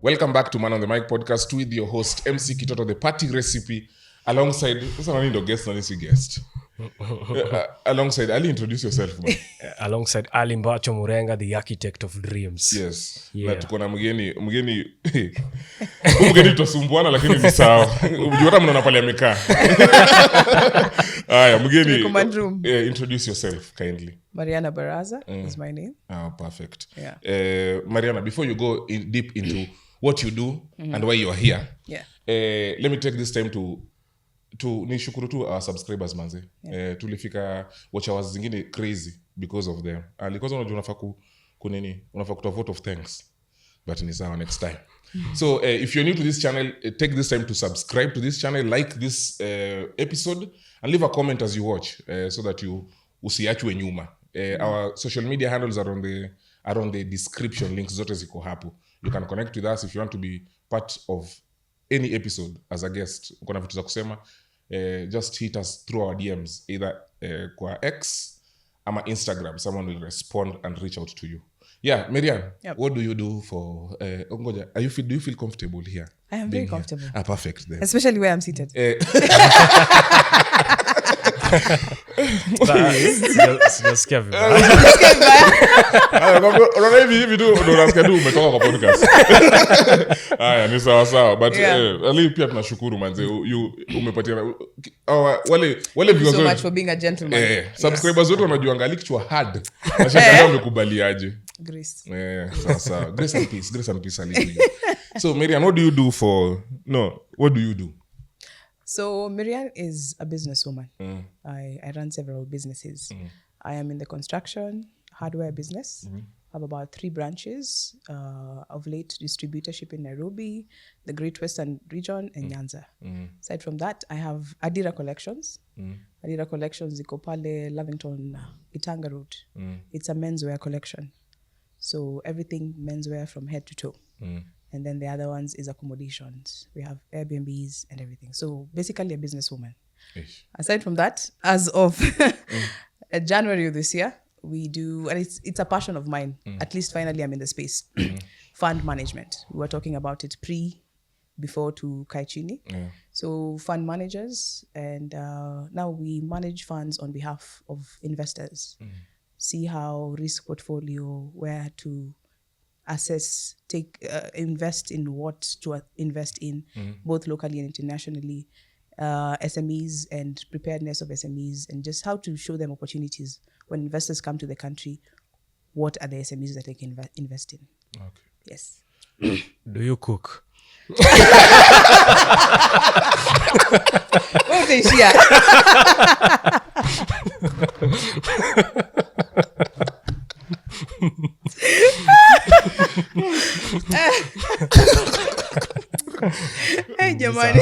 Welcome back to Man on the Mic podcast with your host MC Kitoto, the party recipe, alongside alongside Ali. Introduce yourself, man. Alongside Ali Mbacho Murenga, the architect of dreams. Yes. Yeah. Na tuko na mgeni tusumbuana lakini ni sawa. Unajua mnaona pale amekaa. Aya, mgeni. Introduce yourself kindly. Mariana Baraza is my name. Oh, perfect. Yeah. Mariana, before you go deep into what you do and why you are here, let me take this time to nishukuru tu our subscribers manze. Tulifika watch hours zingine crazy because of them. Because unajua unafaa kutoa vote of thanks, but ni sawa next time. So if you're new to this channel, take this time to subscribe to this channel, like this episode, and leave a comment as you watch, so that you usiachwe nyuma. Our social media handles are on the description, links zote ziko hapo. You can connect with us if you want to be part of any episode as a guest. Uko na vitu za kusema, just hit us through our DMs, either kwa X ama Instagram. Someone will respond and reach out to you. Yeah, Marianne, what do you do for Ongoja? Do you feel comfortable here? I am very comfortable. Ah, perfect then. Especially where I'm seated. Sijasikia vibaya. Unaona hivi tu ndo unasikia tu umetoka kwa podcast. Haya, ni sawa. But Ali pia tunashukuru manze, umepatia wale viewers so much for being a gentleman. Subscribers wote wanajuanga Ali kichwa hard. Nashangaa umekubaliaje. Grace. Sawa. Grace and peace Ali. So Marianne, what do you do? So Marianne is a businesswoman. I run several businesses. I am in the construction hardware business. I have about 3 branches, of late distributorship in Nairobi, the Great Western region, and Nyanza. Aside from that, I have Adira Collections. Adira Collections iko pale Lavington, Itanga Road. It's a menswear collection. So everything menswear from head to toe. And then the other ones is accommodations. We have Airbnbs and everything. So basically a businesswoman. Ish. Aside from that, as of January of this year, we do, and it's a passion of mine. At least finally I'm in the space. Fund management. We were talking about it before to Kaichini. So fund managers, and now we manage funds on behalf of investors. See how risk portfolio, where to assess, invest in what to invest in, both locally and internationally, SMEs and preparedness of SMEs, and just how to show them opportunities when investors come to the country. What are the SMEs that they can invest in? Okay. Yes. Do you cook? Hey, jamani.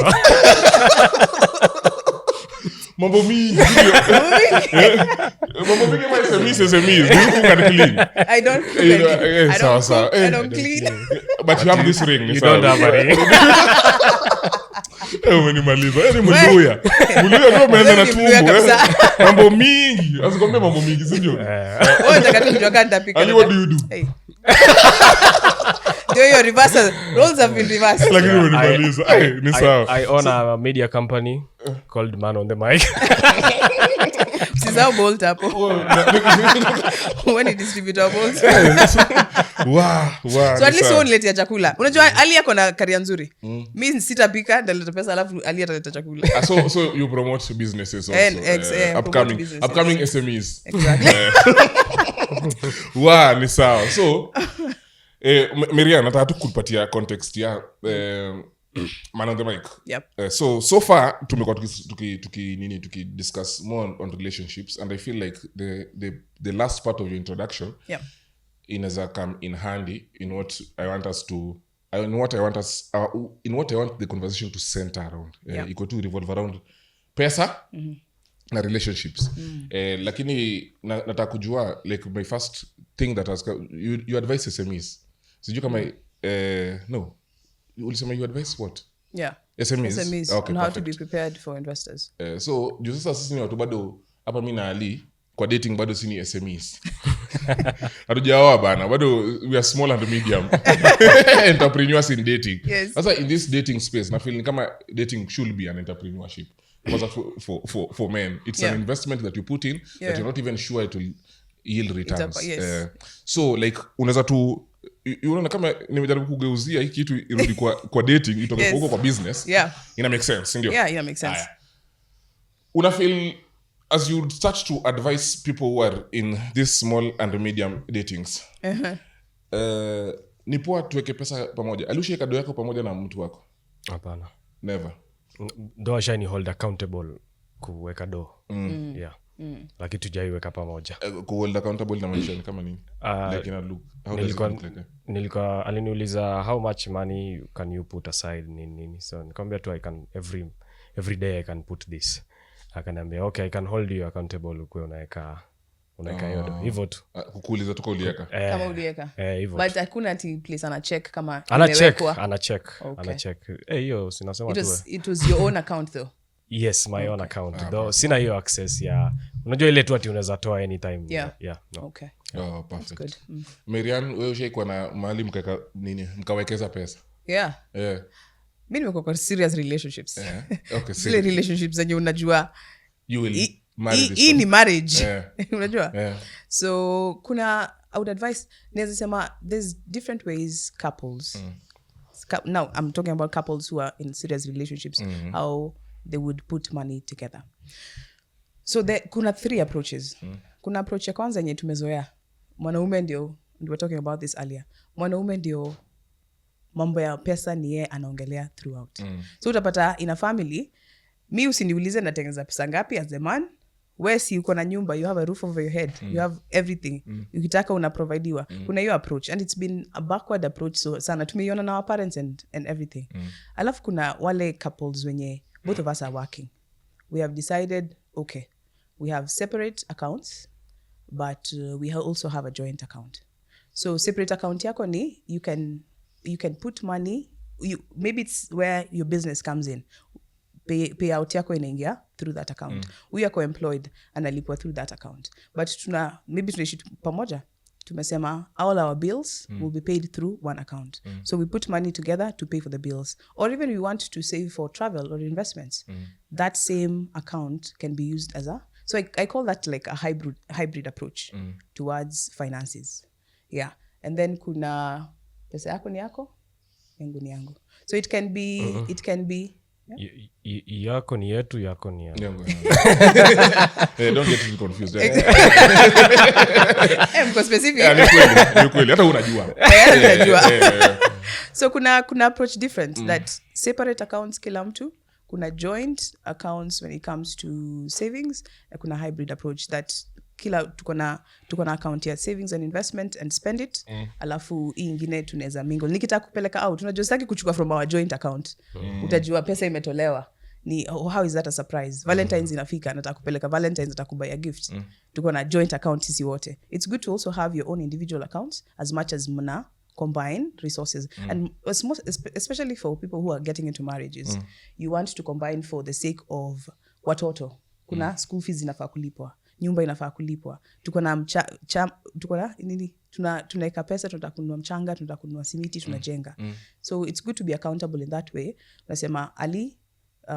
Mambo mingi ma SMEs. Do you cook and clean? I don't cook. I don't clean. But you have this ring. You don't have a ring. Umenimaliza. Muluya ndio umeanza na tumbo. Mambo mingi. Asikwambia mambo mingi, si ndio? Nataka kujua kama nitapika. Ali, what do you do? Hey. Do your reversal. Roles have been reversed. Lakini umenimaliza. Ni sawa. I own a media company called Man on the Mic. Sisa bolt hapo. When you distribute our bolts. Wow. So at least uniletea chakula. Unajua Ali yako na career nzuri. Mimi sitapika, ndaleta pesa alafu Ali ataleta chakula. So you promote businesses also. Upcoming SMEs. Exactly. Ni sawa. So Marianne, nataka tu kupatia context ya Man on the Mic. Yep. So far tumekuwa tuki discuss more on relationships, and I feel like the last part of your introduction inaweza come in handy in what I want the conversation to center around. Iko tu revolve around pesa na relationships. Lakini nataka kujua, like, my first thing that has you advise SMEs. Sijui kama no. Ulisema you advise what? SMEs. Okay, on how to be prepared for investors. So juu sasa sisi ni watu bado hapa mimi na Ali kwa dating bado si ni SMEs. hatujaoa bana bado, we are small and medium entrepreneurs in dating. Yes. Sasa in this dating space na feel ni kama dating should be an entrepreneurship, because for men it's an investment that you put in that you're not even sure it will yield returns. Yes. So like unaweza tu unaona kama nimejaribu kugeuzia hii kitu irudi kwa dating itoke huko kwa business. Ina make sense ndio? Ina make sense. Una feel as you start to advise people who are in this small and medium datings, ni poa tuweke pesa pamoja? Aliushika do yako pamoja na mtu wako? Hapana. Never. Do shiny hold accountable kuweka do. Lakini tujaiweka pamoja. Hold accountable na maisha ni kama nini? Like in a look. How does it look like? Nilikuwa aliniuliza how much money can you put aside nini. So nikamwambia tu I can every day I can put this. Akaniambia okay, I can hold you accountable kwa unaweka yodo hivyo tu. Kukuuliza tu uliweka kama uliweka hivyo, but hakuna ati please ana check kama ana check hiyo sinasema tu it was your own account though. Yes, my own account though sina hiyo access ya unajua ile tu ati unaweza toa anytime. No. Okay. Perfect. Good. Mariana, wewe ushaikuwa na mahali mkawekeza pesa? Mimi nimekuwa kwa serious relationships. Okay, serious relationships zenye unajua you will marry this hii ni marriage. Unajua? So I would advise, naweza sema there's different ways couples now I'm talking about couples who are in serious relationships, how they would put money together. So kuna 3 approaches. Kuna approach ya kwanza yenye tumezoea, mwanaume ndio, we were talking about this earlier, mwanaume ndio mambo ya pesa ni yeye anaongelea throughout. So utapata in a family, mi usiniulize natengeneza pesa ngapi as a man, wewe si uko na nyumba, you have a roof over your head, you have everything, ukitaka unaprovidiwa. Kuna hiyo approach and it's been a backward approach so sana tumeiona na our parents and everything. Alafu kuna wale couples wenye both of us are working, we have decided okay, we have separate accounts but we also have a joint account. So separate account yako ni you can put money, maybe it's where your business comes in, payout yako inaingia through that account. We are co-employed analipwa through that account, but maybe tunaishi pamoja, tumesema all our bills will be paid through one account. So we put money together to pay for the bills, or even we want to save for travel or investments, that same account can be used as so I call that like a hybrid approach towards finances. And then kuna pesa yako ni yako, yangu ni yangu. So it can be yako ni yetu, yako ni yangu. Don't get too confused. Mko specific. Ni kweli hata unajua. So kuna approach different that separate accounts kila mtu, kuna joint accounts when it comes to savings, na kuna hybrid approach that kila tuko na account ya savings and investment and spend it, alafu hii ingine tunaweza mingle. Nikitaka kupeleka out, unajua sitaki kuchukua from our joint account, utajua pesa imetolewa ni how is that a surprise. Valentines inafika, nataka kupeleka Valentines, nataka kubuy a gift, tuko na joint account sisi wote. It's good to also have your own individual accounts as much as mna combine resources, and especially for people who are getting into marriages, you want to combine for the sake of watoto. Kuna school fees inafaa kulipwa, nyumba inafaa kulipwa, tuko na nini, tunaweka pesa, tunataka kununua mchanga, tunataka kununua simiti, tunajenga. So it's good to be accountable in that way. Unasema Ali,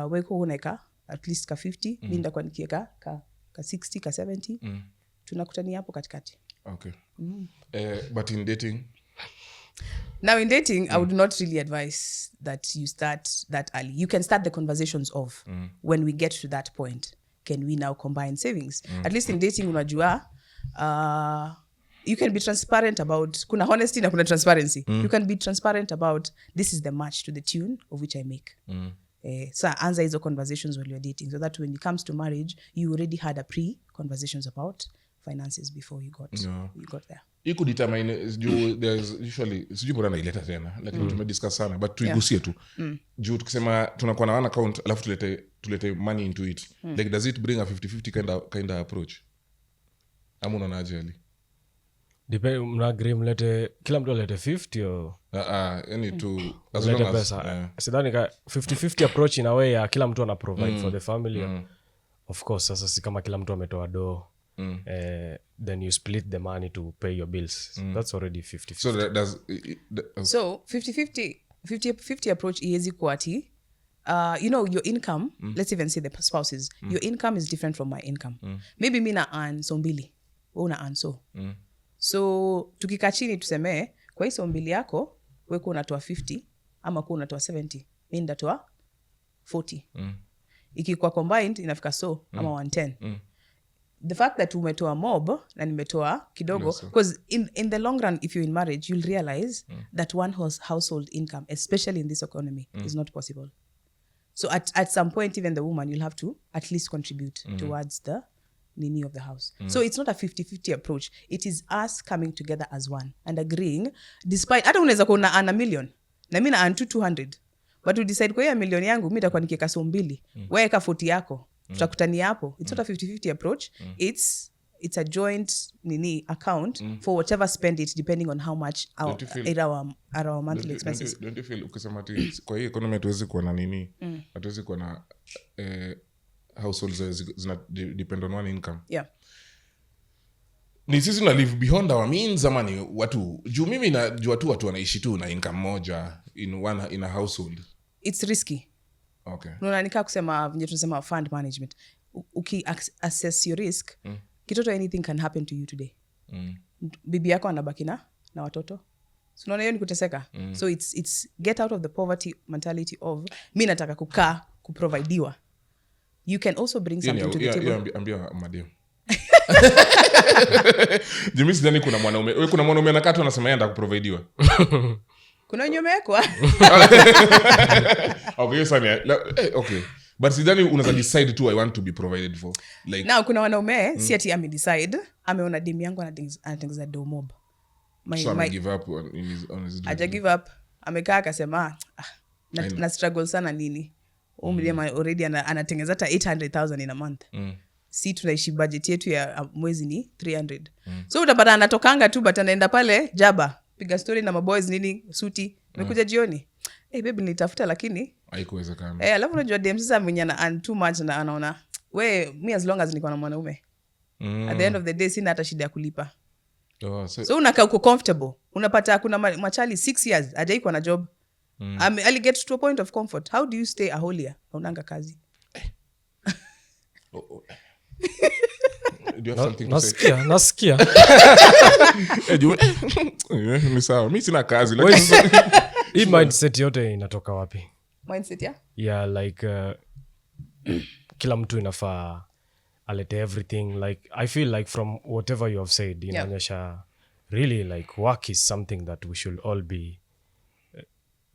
weko unaweka at least ka 50, mimi ndakuwa nikiweka ka 60 ka 70, tunakutania hapo katikati. Okay. But in dating, now in dating, I would not really advise that you start that early. You can start the conversations of when we get to that point, can we now combine savings? At least in dating, unajua, you can be transparent about, kuna honesty na kuna transparency. You can be transparent about, this is the match to the tune of which I make. So answer hizo conversations while you're dating, so that when it comes to marriage, you already had a pre-conversations about finances before you got there. You could determine, there's usually, sijui mbona naileta tena, lakini tumediscuss sana, but tuigusie tu. Juu tukisema tunakuwa na one account, alafu tulete money into it. Like, does it bring a 50-50 kind of approach? Amu unaonaje Ali? Mnaagri mlete, kila mtu alete 50 o? Yani tu, as long as... Sidhani ka 50-50 approach in a way ya kila mtu ana provide for the family. Of course, sasa si kama kila mtu ametoa do. then you split the money to pay your bills. That's already 50-50. So that does So 50-50 approach iezi kuwa ati you know your income, let's even say the spouses, your income is different from my income. Maybe mi na earn so mbili, wewe una earn so. So tukikaa chini tuseme kwa hiyo mbili yako wewe unatoa 50 ama kwa unatoa 70, mimi ndatoa 40. Ikikuwa combined inafika so ama 110. The fact that umetoa mob na nimetoa kidogo, because in the long run if you're in marriage you'll realize that one household income, especially in this economy, is not possible. So at some point even the woman, you'll have to at least contribute towards the nini of the house. So it's not a 50-50 approach. It is us coming together as one and agreeing, despite hata unaweza kuwa na $1 million na mimi na 200, but we decide kwa hiyo million yangu mimi nitakuwa nikiweka so mbili, wewe ka 40 yako, tutakutania hapo. It's not a 50-50 approach. It's a joint nini account for whatever spend it depending on how much our monthly expenses. Don't you feel ukisema ati kwa hii economy hatuwezi kuwa na nini, hatuwezi kuwa na households zina depend on one income? Yeah. Ni sisi na live beyond our means ama ni watu juu mimi najua tu watu wanaishi tu na income moja in a household. It's risky. Okay. Nikaa kusema venye tunasema fund management. Assess your risk. Kitoto, anything can happen to you today. Bibi yako anabaki na watoto. So unaona hiyo ni kuteseka. So it's get out of the poverty mentality of mimi nataka kukaa kuprovideiwa. You can also bring something to the table. Ambia madem. Jimmy, sidhani kuna mwanaume anakaa tu anasema yeye anataka kuprovideiwa. Kuna nyume yako. Okay, okay. But sidhani unaweza decide tu I want to be provided for. Like now kuna wanaume si ati ame decide ameona demu yangu anatengeza do mob. My give up on his dream. Aja give up. Amekaa akasema na struggle sana nini. Umliema already anatengeza hata 800,000 in a month. Si tunaishi budget yetu ya mwezi ni 300. So utapata anatokanga tu but anaenda pale Jaba piga story na maboys nini suti nimekuja jioni. Baby nilitafuta lakini haikuwezekana. Alafu unajua dem sasa mwenye ana too much na anaona me as long as niko na mwanaume at the end of the day sina hata shida ya kulipa. So unakaa uko comfortable. Unapata kuna machali 6 years hajaikuwa na job. Ali get to a point of comfort. How do you stay a whole year unanga kazi? Do you have something to say? Nasikia. Ni sawa. Mimi sina kazi. Hii mindset yote inatoka wapi? Mindset ya? Yeah, like kila mtu inafaa alete everything. Like I feel like from whatever you have said, inaonyesha really like work is something that we should all be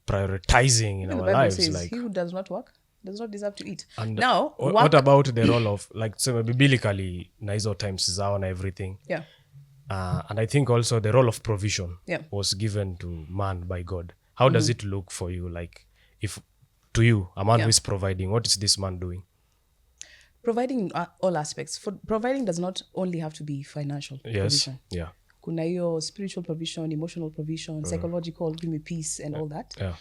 prioritizing in our lives. Says, like he who does not work does not deserve to eat. And now what about the role of like so biblically na hizo times zao na everything? Yeah. And I think also the role of provision was given to man by God. How does it look for you? Like if to you a man who is providing, what is this man doing? Providing all aspects. For providing does not only have to be financial provision. Yeah. Kuna hiyo spiritual provision, emotional provision, psychological, give me peace and all that. Yeah.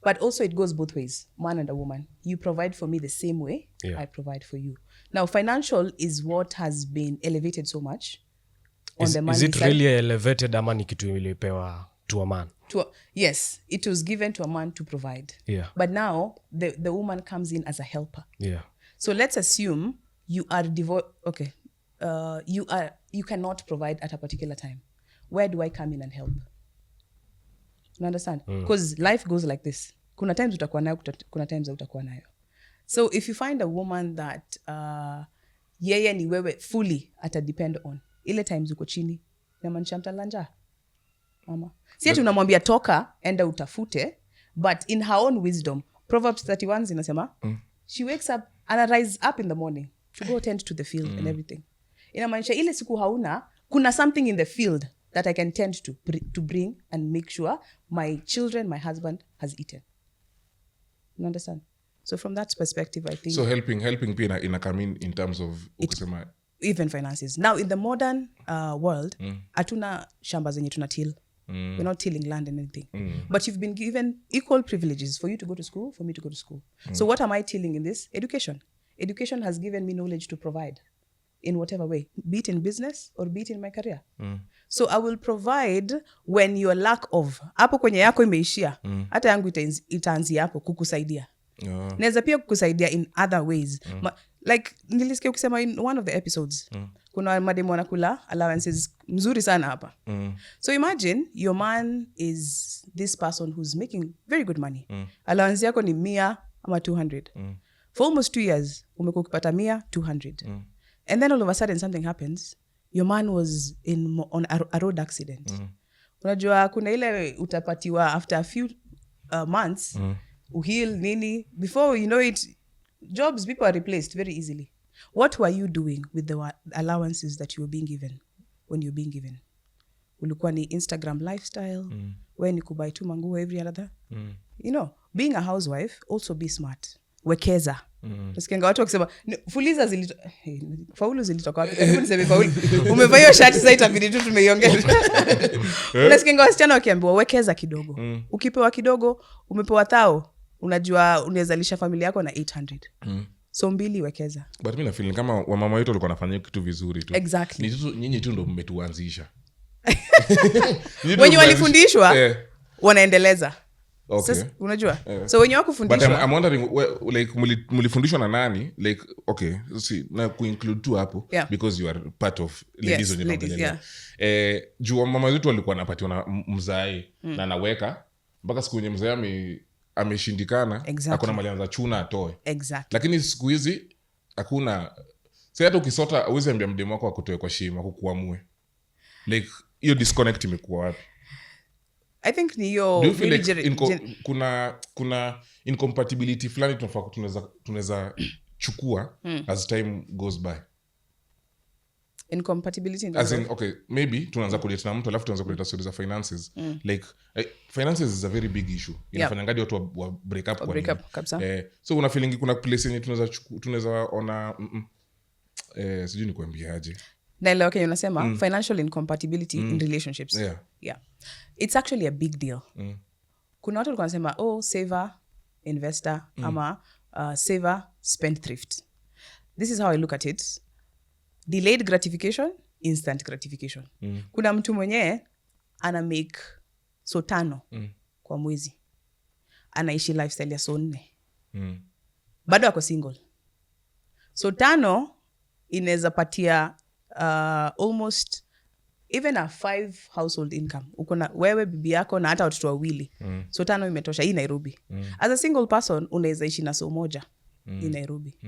But also it goes both ways, man and a woman. You provide for me the same way I provide for you. Now, financial is what has been elevated so much on the man. Is it really elevated ama ni kitu ilipewa to a man? Yes, it was given to a man to provide. Yeah. But now the woman comes in as a helper. Yeah. So let's assume you are okay. You cannot provide at a particular time. Where do I come in and help? You understand? Because life goes like this. Kuna times utakuwa nayo, kuna times utakuwa nayo. So if you find a woman that yeye ni wewe fully ata depend on, ile times uko chini, inamaanisha mtalanja. Mama. Si ati unamwambia toka enda utafute, but in her own wisdom, Proverbs 31 zinasema, she wakes up and rise up in the morning to go tend to the field and everything. Inamaanisha ile siku hauna, kuna something in the field that I can tend to bring and make sure my children, my husband has eaten. You understand? So from that perspective, I think... So helping pia come in terms of... even finances. Now, in the modern world, hatuna shamba zenye tuna till. We're not tilling land and anything. But you've been given equal privileges for you to go to school, for me to go to school. So what am I tilling in this? Education. Education has given me knowledge to provide. in whatever way, be it in business or be it in my career. So I will provide when your lack of, hapo kwenye yako imeishia, hata yangu itaanzia hapo kukusaidia. Naweza pia kukusaidia in other ways. Like nilisikia ukisema in one of the episodes, kuna mademu wanakula allowances mzuri sana hapa. So imagine your man is this person who's making very good money. Allowance yako ni 100 ama 200. For almost 2 years, umekuwa ukipata 100, 200. And then all of a sudden something happens. Your man was on a road accident. Unajua kuna ile utapatiwa after a few months, uheal nini. Before you know it, jobs, people are replaced very easily. What were you doing with the allowances that you were being given when you're being given? Ulikuwa ni Instagram lifestyle, where ni kubai tu manguo every other. You know, being a housewife, also be smart. Wekeza. Nasikianga watu wakisema fuliza faulu zilitoka wapi? Hebu niseme faulu. Umevaa hiyo shati sasa itabidi tu tumeiongeza. Nasikianga wasichana wakiambiwa wekeza kidogo. Ukipewa kidogo, umepewa 1000, unajua unaweza lisha familia yako na 800. So 2 wekeza. But mimi na feeling kama wamama wetu walikuwa wanafanya kitu vizuri tu. Exactly. Nyinyi tu ndo mmetuanzisha. Wenye walifundishwa wanaendeleza. Okay. Sasa, unajua? So wenye wakufundishwa. But I'm wondering like mulifundishwa na nani? Like okay, see, na ku-include tu hapo because you are part of ladies on your juu mama zetu walikuwa wanapatiwa na mzae na anaweka mpaka siku yenye mzae ameshindikana, hakuna mali anza chuna atoe. Exactly. Lakini siku hizi hakuna, sasa hata ukisota uweze ambia mdemu wako akutoe kwa shima kukuamue. Like hiyo disconnect imekuwa wapi? I think ni yo like kuna incompatibility fulani tunaweza chukua as time goes by. Incompatibility as in, okay, maybe tunaanza kuleta na mtu alafu tunaanza kuleta stories za finances. Like finances is a very big issue. Inafanya ngadi watu wa break up kwa nini. So una feeling kuna place yenye tunaweza ona sijui ni kuambiaje. Naelewa kenye unasema financial incompatibility in relationships. Yeah. It's actually a big deal. Kuna watu walikuwa wanasema saver, investor ama saver, spendthrift. This is how I look at it. Delayed gratification, instant gratification. Kuna mtu mwenye ana make so 5 kwa mwezi. Anaishi lifestyle ya so 4. Bado ako single. So 5 inaweza patia almost even a 5 household income. Uko na wewe, bibi yako na hata watoto 2. So 5 imetosha hii Nairobi. As a single person unaweza ishi na so 1 in Nairobi.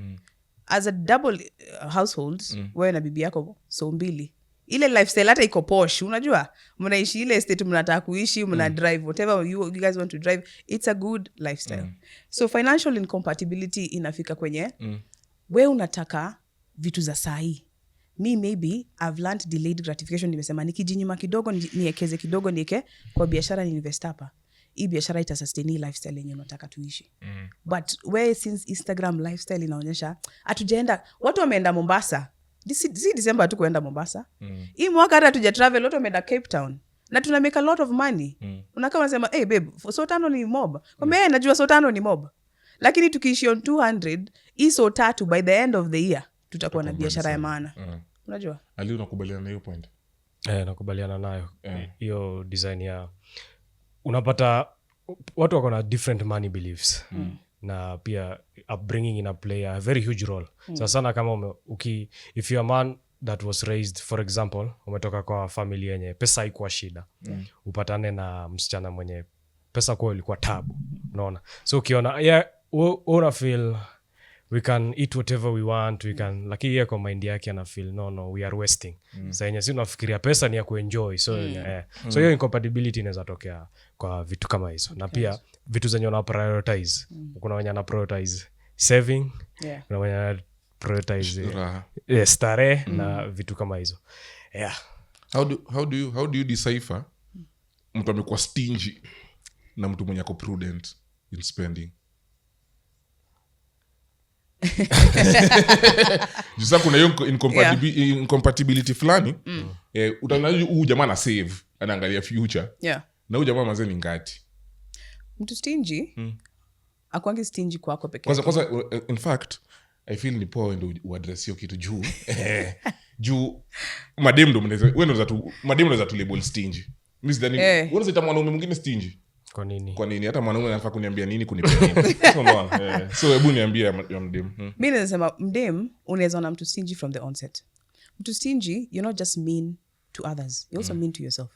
As a double household, wewe na bibi yako so 2. Ile lifestyle hata iko posh, unajua? Mnaishi ile estate mnataka kuishi, mna drive whatever you guys want to drive. It's a good lifestyle. So financial incompatibility inafika kwenye wewe unataka vitu za sahi. Me maybe I've learned delayed gratification. Nimesema nikijinyima kidogo niekeze kidogo nieke kwa biashara ni invest hapa. Hii biashara ita sustain lifestyle yenye unataka tuishi. But where since Instagram lifestyle inaonyesha hatujaenda, watu wameenda Mombasa. Si December tu kuenda Mombasa. Hii mwaka hata hatuja travel, watu wameenda Cape Town. Na tuna make a lot of money. Unakama unasema, "Hey babe, so 5 ni mob." Kwa najua so 5 ni mob. Lakini tukiishi on 200, hii so 3 by the end of the year tutakuwa na biashara ya maana. Unajua? Ali, unakubaliana na hiyo point? Nakubaliana nayo. Hiyo design ya unapata watu wako na different money beliefs. Na pia upbringing ina play a very huge role. Sana kama if you're a man that was raised, for example, umetoka kwa familia yenye pesa haikuwa shida. Upatane na msichana mwenye pesa kwa ilikuwa tabu. Unaona? So ukiona una feel we can eat whatever we want, we can, lakini yeye kwa mind yake ana feel no we are wasting. Sasa yenyewe si unafikiria pesa ni ya kuenjoy. So so hiyo incompatibility inaweza tokea kwa vitu kama hizo. Na pia vitu zenye una prioritize. Kuna wenye ana prioritize saving, kuna wenye ana prioritize starehe na vitu kama hizo. How do you decipher mtu amekuwa stingy na mtu mwenye ako prudent in spending? Jisa kuna hiyo incompatibility fulani. Utaona huyu jamaa na save, anaangalia future. Na huyu jamaa mazeni ngati. Mtu stingy, akwangi stingy kwako peke yake. Kwanza in fact, I feel ni poa ndo uaddress hiyo kitu juu juu madem ndo mnaweza wewe ndo madem ndo za tu label stingy mimi sidhani wewe zita mwanaume mwingine stingy kwa nini hata mwanaume anafaa kuniambia nini kunipea nini so hebu niambie ya mdem mimi nasema mdem unaweza na mtu stingy from the onset. Mtu stingy you're not just mean to others, you're also mean to yourself.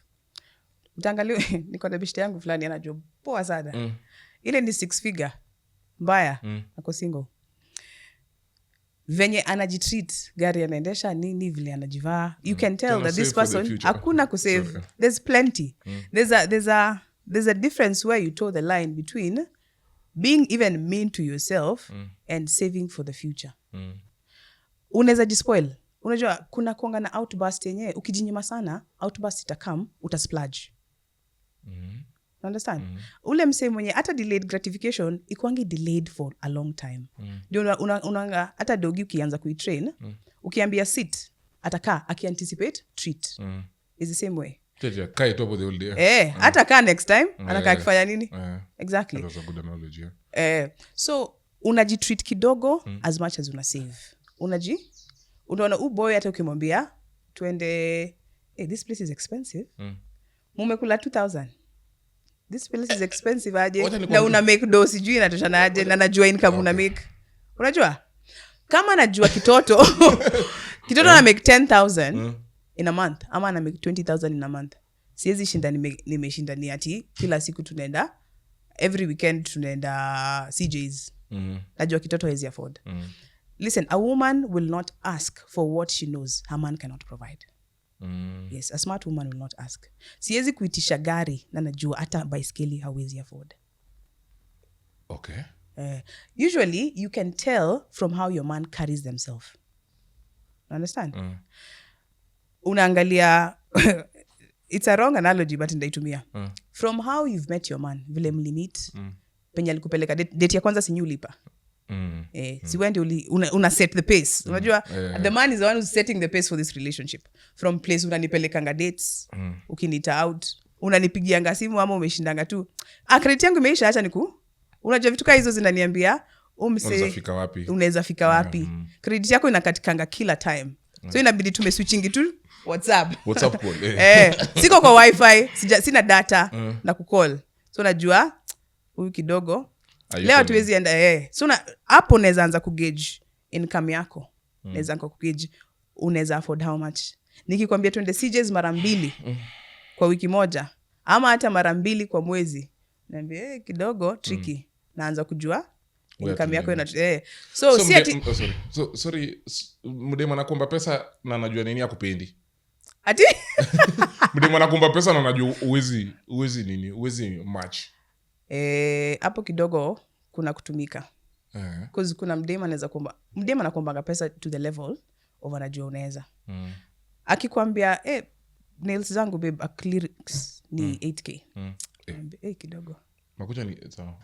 Utangalia niko na bishte yangu fulani anajua poa sana ile ni 6 figure mbaya ako single venye anajitreat gari anaendesha nini vile anajivaa you can tell that this person hakuna kusave there's plenty there's a difference where you toe the line between being even mean to yourself and saving for the future. Unaweza jispoil. Unajua kuna kuanga na outburst yenyewe ukijinyima sana outburst itakam utasplurge. Understand? Ule msee mwenye hata delayed gratification ikuangi delayed for a long time. Ndio unaanga hata dogi ukianza kuitrain ukiambia sit atakaa akianticipate treat. Is the same way. Kai top of the whole day. Hata kaa next time anakaa akifanya nini? Exactly. That's a good analogy. So unajitreat kidogo as much as una save. Unaona boy hata ukimwambia tuende this place is expensive. Mumekula 2000. This place is expensive aje na una make do sijui inatoshana aje na najua income una make. Unajua? Kama najua kitoto na make 10,000 in a month ama na make 20,000 in a month. Siwezi shinda nimeshindani ati kila siku tunaenda every weekend tunaenda CJs. Najua kitoto hawezi afford. Listen, a woman will not ask for what she knows her man cannot provide. Yes, a smart woman will not ask. Siwezi kuitisha gari na najua hata baiskeli hawezi afford. Okay. Usually you can tell from how your man carries themselves. Understand? Unaangalia it's a wrong analogy but ndaitumia. From how you've met your man, vile mlimit, penye alikupeleka date ya kwanza sinyulipa. Si wendi una set the pace. Unajua the man is the one who's setting the pace for this relationship. From place unanipelekanga dates, ukinita out, unanipigianga simu ama umeshindanga tu. Credit yangu imeisha acha unajua vitu kama hizo zinaniambia unaweza fika wapi. Credit yako inakatikanga kila time. So inabidi tumeswitchingi tu WhatsApp call. Siko kwa wifi, sina data na kucall. So najua huyu kidogo leo tuwezi enda so hapo unaweza anza kugauge income yako. Unaweza anza kugauge unaweza afford how much. Nikikwambia twende CJs mara 2 kwa wiki moja ama hata mara 2 kwa mwezi naambia kidogo tricky. Naanza kujua income yako so si ati sorry mdema nakuomba pesa na najua nini akupendi. Ati mdema nakuomba pesa na najua uwezi match. Hapo kidogo kuna kutumika. Because kuna mdema anakuomba pesa to the level of anajua unaweza. Akikwambia nails zangu babe acrylics ni 8K. Kidogo. Makucha ni sawa.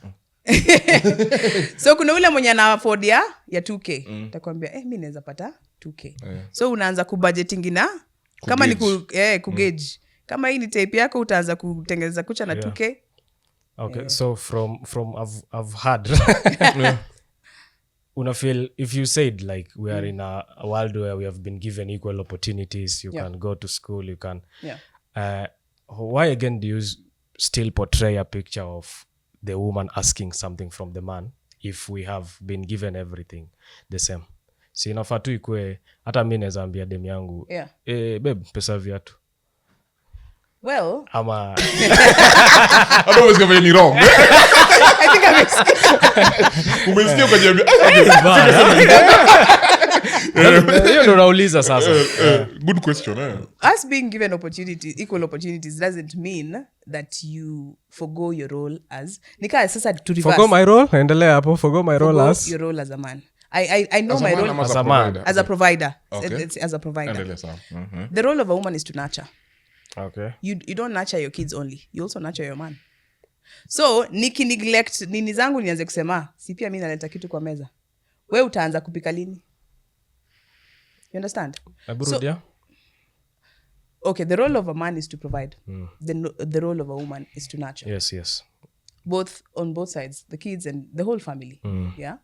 So kuna ule mwenye ana afford ya 2K. Atakwambia mimi naweza pata 2K. So unaanza kubudgeting na kama ni kugauge. Kama hii ni tape yako utaanza kutengeneza kucha na 2K. Okay, so from I've had una feel if you said like we are in a world where we have been given equal opportunities, you can go to school, you can why again do you still portray a picture of the woman asking something from the man if we have been given everything the same? Si inafaa tu ikue hata mimi naweza ambia dem yangu babe pesa viatu. Well, I don't always get any wrong. I think umesikia kwa jamii. Hiyo ndo nauliza sasa. Good question. Us being given equal opportunities doesn't mean that you forgo your role as nika sasa to reverse. Forgo my role? Endelea hapo. Forgo my role as your role as a man. I know my role as a man. As a provider. Okay. As a provider. Endelea. The role of a woman is to nurture. Okay. You don't nurture your kids only. You also nurture your man. So niki neglect nini zangu nianze kusema si pia mimi naleta kitu kwa meza. Wewe utaanza kupika lini? You understand? Okay, the role of a man is to provide. The role of a woman is to nurture. Yes. On both sides, the kids and the whole family. Yeah.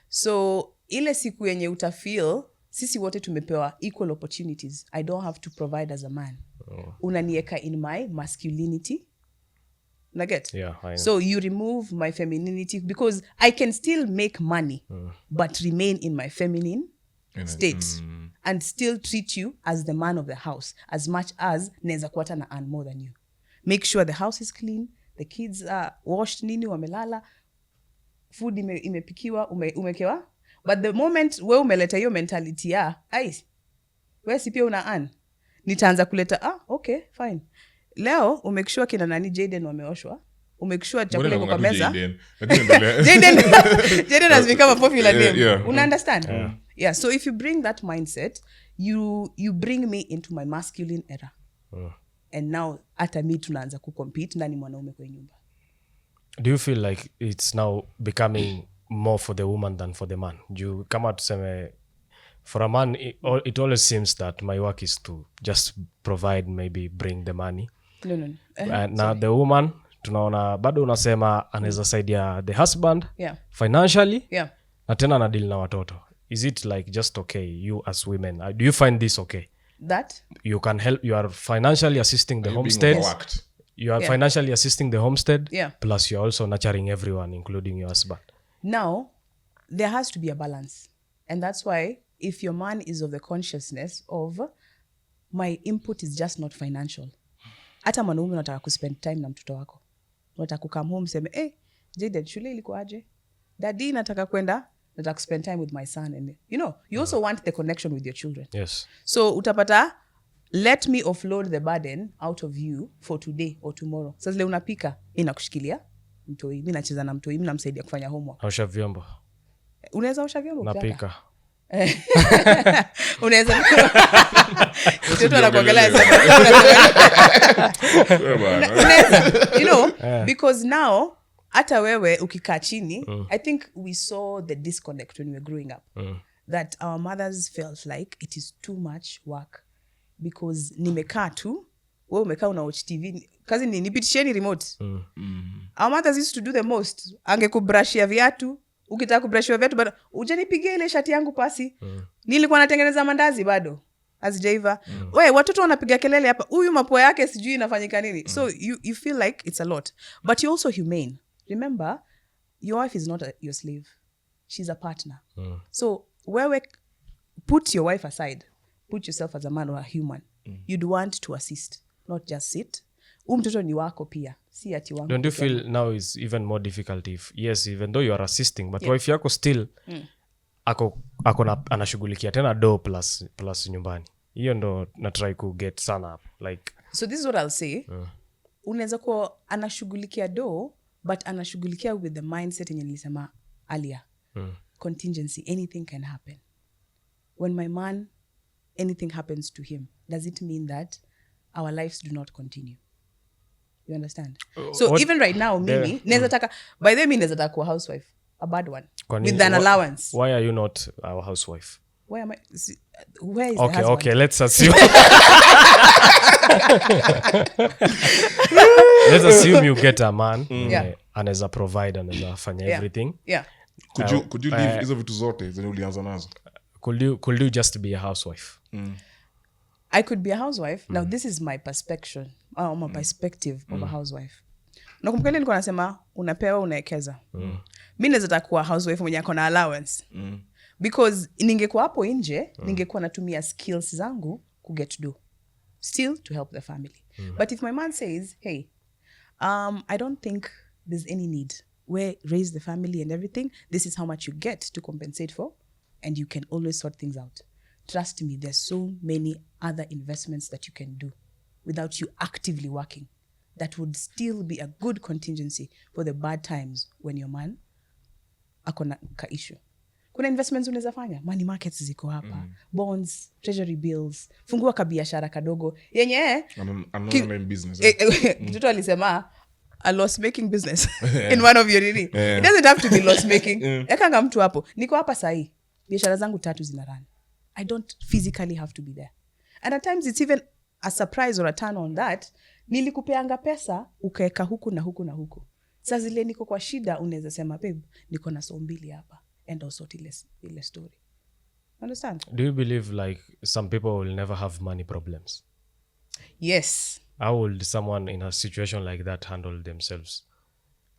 So ile siku yenye utafeel sisi wote tumepewa equal opportunities, I don't have to provide as a man. Unanieka in my masculinity. Naget? Yeah, I know. So you remove my femininity because I can still make money but remain in my feminine state and still treat you as the man of the house as much as neza kuata na earn more than you. Make sure the house is clean, the kids are washed, nini wamelala, food imepikiwa, umekewa. But the moment we umeleta hiyo mentality ya, we si pia una earn, nitaanza kuleta, okay, fine. Leo umake sure kina nani Jaden wameoshwa, umake sure chakula iko kwa meza. Jaden has become a popular name. Una understand? Yeah, so if you bring that mindset, you bring me into my masculine era. And now hata mi tunaanza kucompete nani mwanaume kwa nyumba. Do you feel like it's now becoming more for the woman than for the man? You come out tuseme, for a man it always seems that my work is to just provide, maybe bring the money. No. Na the woman tunaona bado unasema anaweza saidia the husband financially, na tena na deal na watoto. Is it like just okay, you as women, do you find this okay? That you can help, you are financially assisting the homestead. You are financially assisting the homestead, plus you're also nurturing everyone, including your husband. Now, there has to be a balance. And that's why if your man is of the consciousness of my input is just not financial. Hata mwanaume unataka kuspend time na mtoto wako. Unataka kukam home seme, Jaden, shule ilikuwa aje? Daddy nataka kwenda, nataka spend time with my son. And you also want the connection with your children. Yes. So utapata, let me offload the burden out of you for today or tomorrow. Sasa leo unapika, inakushikilia mtoi, mimi nacheza na mtoi, mimi namsaidia kufanya homework. Osha vyombo. Unaweza osha vyombo? Napika. Unaweza. Mtoto anakuangalia because now hata wewe ukikaa chini, I think we saw the disconnect when we were growing up. That our mothers felt like it is too much work. Because nimekaa tu, wewe umekaa una watch TV, kazi ni nipitisheni remote. Our mothers used to do the most. Angekubrushia viatu, ukitaka kubrushia viatu bado ujanipigia ile shati yangu pasi. Nilikuwa natengeneza mandazi bado hazijaiva. Wewe watoto wanapiga kelele hapa, huyu mapua yake sijui inafanyika nini. So you feel like it's a lot. But you're also humane. Remember, your wife is not your slave. She's a partner. So wewe put your wife aside. Put yourself as a man or a human. You'd want to assist, not just sit. Mtoto ni wako pia, si ati wangu. Don't you feel now is even more difficult if, yes, even though you are assisting, but wife yako still ako anashughulikia tena do plus nyumbani. Hiyo ndo na try ku get sana up. Like, so this is what I'll say. Unaweza kuwa anashughulikia do, but anashughulikia with the mindset yenye nilisema earlier. Contingency, anything can happen. When my man, anything happens to him, does it mean that our lives do not continue? You understand? So even right now, mimi neza taka, by the way, neza taka kuwa housewife, a bad one, with an allowance. Why are you not our housewife? Where am I? Where is the husband? Okay, let's assume. Let's assume you get a man, anaweza provide, anaweza fanya everything. Could you leave hizo vitu zote zenye ulianza nazo? Could you just be a housewife? I could be a housewife. Now this is my perspective, my perspective of a housewife. Nakumbuka ile nilikuwa nasema unapewa unaekeza. Mimi naweza taka kuwa housewife mwenye ako na allowance. Because ningekuwa hapo nje, ningekuwa natumia skills zangu ku get to do. Still to help the family. But if my man says, hey, I don't think there's any need. We raise the family and everything. This is how much you get to compensate for. And you can always sort things out. Trust me, there's so many other investments that you can do without you actively working. That would still be a good contingency for the bad times when your man akona ka issue. Kuna investments unaweza fanya, money markets ziko hapa, bonds, treasury bills, fungua kabiashara kadogo. Yenye I'm in business. Mtoto alisema a loss making business in one of your nini. It doesn't have to be loss making. Ekanga mtu hapo, niko hapa sahi. Biashara zangu 3 zinarun. I don't physically have to be there. And at times it's even a surprise or a turn on that. Nilikupeanga pesa, ukaeka huku na huku na huku. Sasa zile niko kwa shida, unaweza sema, babe, niko na so 2 hapa. end of ile story. Understand? Do you believe like some people will never have money problems? Yes. How would someone in a situation like that handle themselves?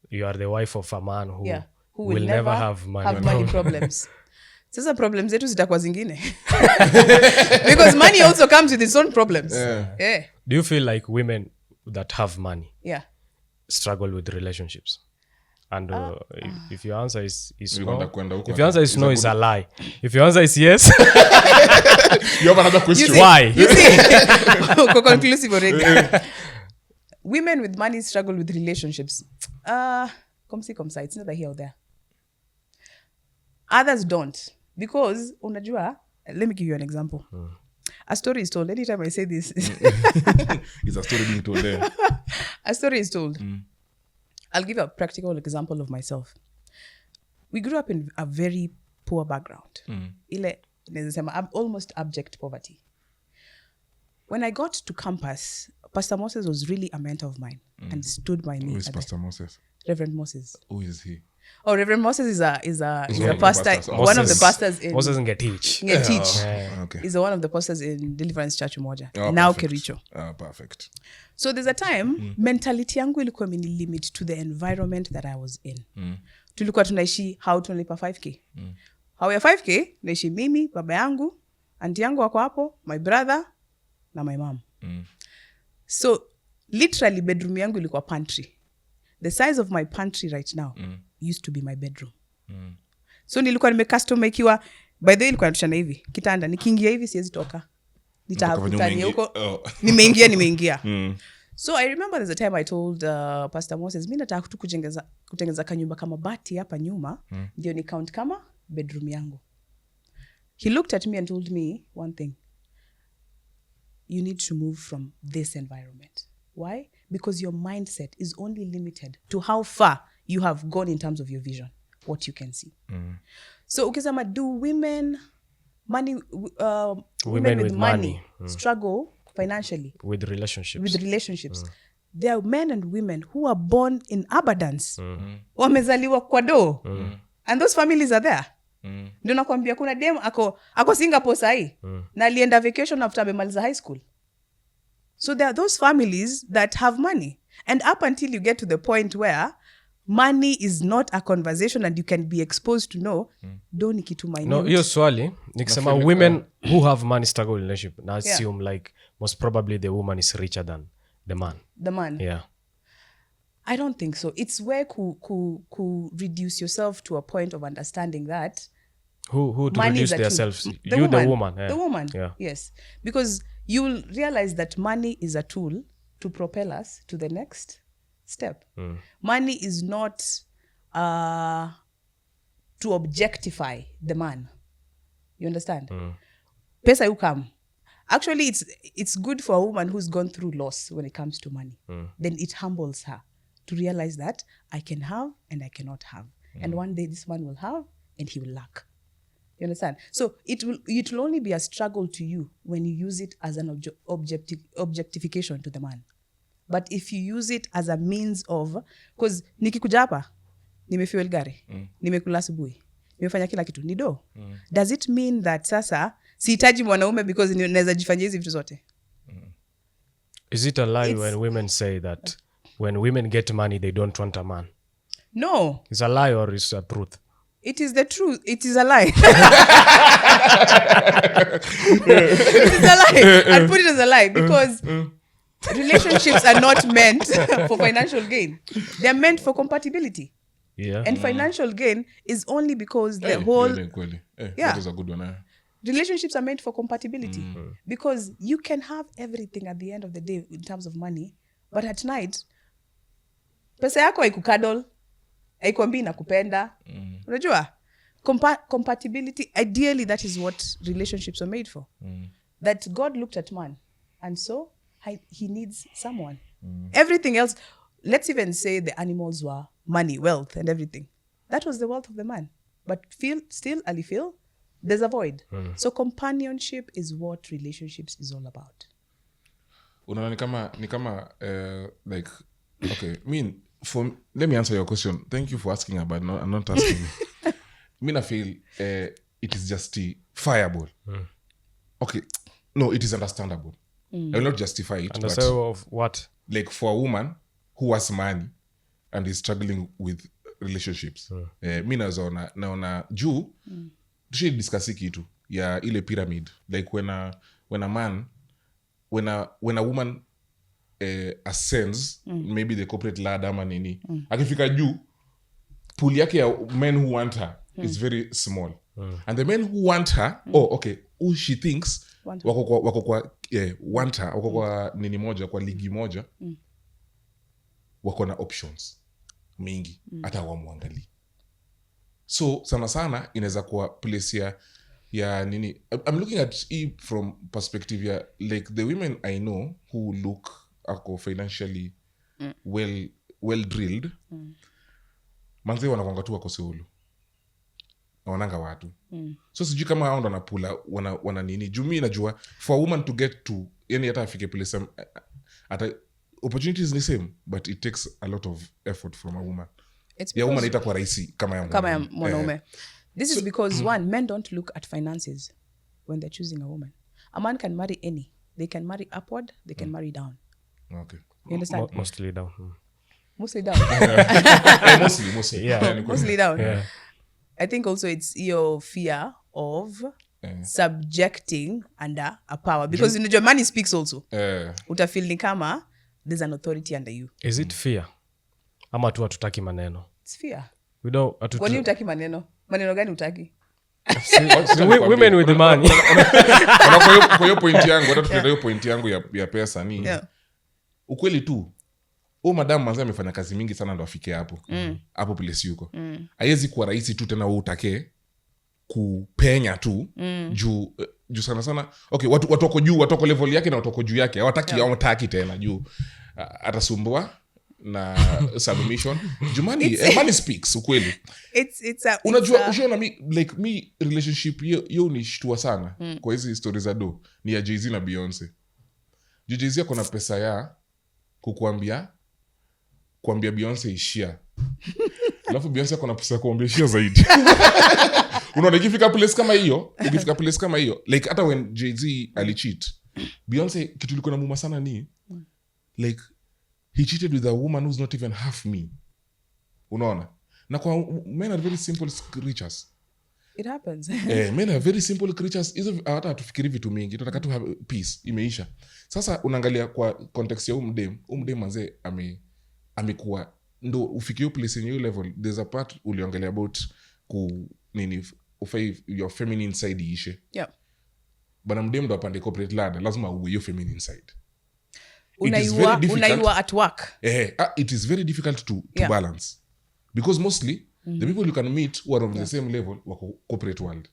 You are the wife of a man who will never have money problems. Sasa problems zetu zitakuwa zingine. Because money also comes with its own problems. Yeah. Do you feel like women that have money struggle with relationships? And if your answer is no, if your answer is no, it's a lie. If your answer is yes, you have another question. Why? You see, conclusive already. Women with money struggle with relationships. Come see, it's neither here or there. Others don't. Because, unajua, let me give you an example. A story is told. Anytime I say this. It's a story being told there. A story is told. I'll give a practical example of myself. We grew up in a very poor background. Almost abject poverty. When I got to campus, Pastor Moses was really a mentor of mine and stood by me. Who is Pastor Moses? Reverend Moses. Who is he? Oh, Reverend Moses is a pastor. One of the pastors in Moses Ngetich. Okay. He's one of the pastors in Deliverance Church Umoja. Now Kericho. Perfect. So there's a time mentality yangu ilikuwa mini limit to the environment that I was in. Tulikuwa tunaishi how tunalipa 5k. How ya 5k naishi mimi, baba yangu, auntie yangu wako hapo, my brother na my mom. So literally bedroom yangu ilikuwa pantry. The size of my pantry right now used to be my bedroom. So nilikuwa nimecustomikiwa, by the way ilikuwa natushana hivi, kitanda, nikiingia hivi siwezi toka. Nitahakutania huko, nimeingia. So I remember there's a time I told Pastor Moses, mimi nataka tu kutengeza kanyumba kama bati hapa nyuma, ndio ni count kama bedroom yangu. He looked at me and told me one thing. You need to move from this environment. Why? Because your mindset is only limited to how far you have gone in terms of your vision, what you can see. So, ukisema, do women with money struggle financially? With relationships. There are men and women who are born in abundance. Wamezaliwa kwa do. And those families are there. Ndio nakwambia kuna dem ako Singapore sahi. Na alienda vacation after amemaliza high school. So there are those families that have money. And up until you get to the point where money is not a conversation and you can be exposed to know, do ni kitu minute. No, hiyo swali, nikisema women who have money struggle in relationship, na assume like most probably the woman is richer than the man. The man? Yeah. I don't think so. It's where ku reduce yourself to a point of understanding that who to reduce themselves? The woman. Yeah. The woman, yes. Because you'll realize that money is a tool to propel us to the next step. Money is not to objectify the man. You understand? Pesa you come. Actually, it's good for a woman who's gone through loss when it comes to money. Then it humbles her to realize that I can have and I cannot have. And one day this man will have and he will lack. You understand? So it will only be a struggle to you when you use it as an objectification to the man. But if you use it as a means of, because nikikuja hapa, nimefuel gari, nimekula asubuhi, nimefanya kila kitu, ni do. Does it mean that sasa sihitaji mwanaume because naweza jifanyia hizi vitu zote? Is it a lie when women say that when women get money they don't want a man? No. It's a lie or it's a truth? It is the truth. It is a lie. It is a lie. I'll put it as a lie because relationships are not meant for financial gain. They're meant for compatibility. Yeah. And financial gain is only because the whole... That is a good one. Relationships are meant for compatibility. Because you can have everything at the end of the day in terms of money, but at night, pesa yako haikukadol, haikwambii nakupenda. Unajua? Compatibility, ideally that is what relationships are made for. That God looked at man and so he needs someone. Everything else, let's even say the animals were money, wealth and everything. That was the wealth of the man. But still alifeel there's a void. So companionship is what relationships is all about. Unaona ni kama like, okay, let me answer your question. Thank you for asking about I'm not asking. mi na feel it is justifiable. Okay, no, it is understandable. I will not justify it, but of what? like for a woman who has money and is struggling with relationships, mi naona juu tushidiscussi kitu ya ile pyramid, like when a woman ascends maybe the corporate ladder ama nini, akifika juu pool yake ya men who want her is very small, and the men who want her who she thinks wako kwa want her, wako kwa nini moja, kwa ligi moja, wako na options mingi, hata wamwangali. So sana sana inaweza kuwa place ya nini. I'm looking at it from perspective ya like the women I know who look ako financially well drilled, manze wanakwanga tu wako Seulu na wananga watu. So sijui kama hao ndo wanapula wana nini. Jumi najua for a woman to get to yani hata afike place hata opportunities ni same, but it takes a lot of effort from a woman. Ya woman itakuwa rahisi kama ya mwanaume. This is because one, men don't look at finances when they're choosing a woman. A man can marry any. They can marry upward, they can marry down. Okay. You understand? Mostly down. Mostly down. Mostly. Yeah. Mostly down. Yeah. I think also it's your fear of subjecting under a power. Because your money speaks also. Utafeel ni kama there's an authority under you. Is it fear? Ama tu hatutaki maneno? It's fear. Kwani utaki maneno? Maneno gani utaki? Women with the money. Kwa hiyo point yangu, hata tukienda hiyo point yangu ya pesa ni ukweli tu. Madam manze amefanya kazi mingi sana ndo afike hapo. Hapo place yuko. Haiwezi kuwa rahisi tu tena wewe utake kupenya tu juu sana. Okay, watu wako juu, watu wako level yake na watu wako juu yake. Hawataki tena juu atasumbua na submission. Jumani, money speaks ukweli. Unajua ushaona me relationship hiyo unishtua sana kwa hizi stories za do ni ya Jay-Z na Beyonce. Jay-Z ako na pesa ya kuambia Beyonce ishia. Alafu Beyonce ako na pesa kuambia ishia zaidi. Unaona ikifika place kama hiyo, like hata when Jay-Z alicheat, Beyonce kitu liko na muma sana ni like he cheated with a woman who's not even half me. Unaona? Na kwa men are very simple creatures. It happens. Men are very simple creatures. Hizo hata hatufikiri vitu mingi. Tunataka tu have peace. Imeisha. Sasa unaangalia kwa context ya umdem manze amekuwa ndo ufikie place in your level. There's a part uliongelea about your feminine side iishe. Yeah. Bana mdem ndo apande corporate ladder, lazima uwe your feminine side. Unaiwa at work. It is very difficult to balance. Because mostly, the people you can meet who are on the same level wako corporate world.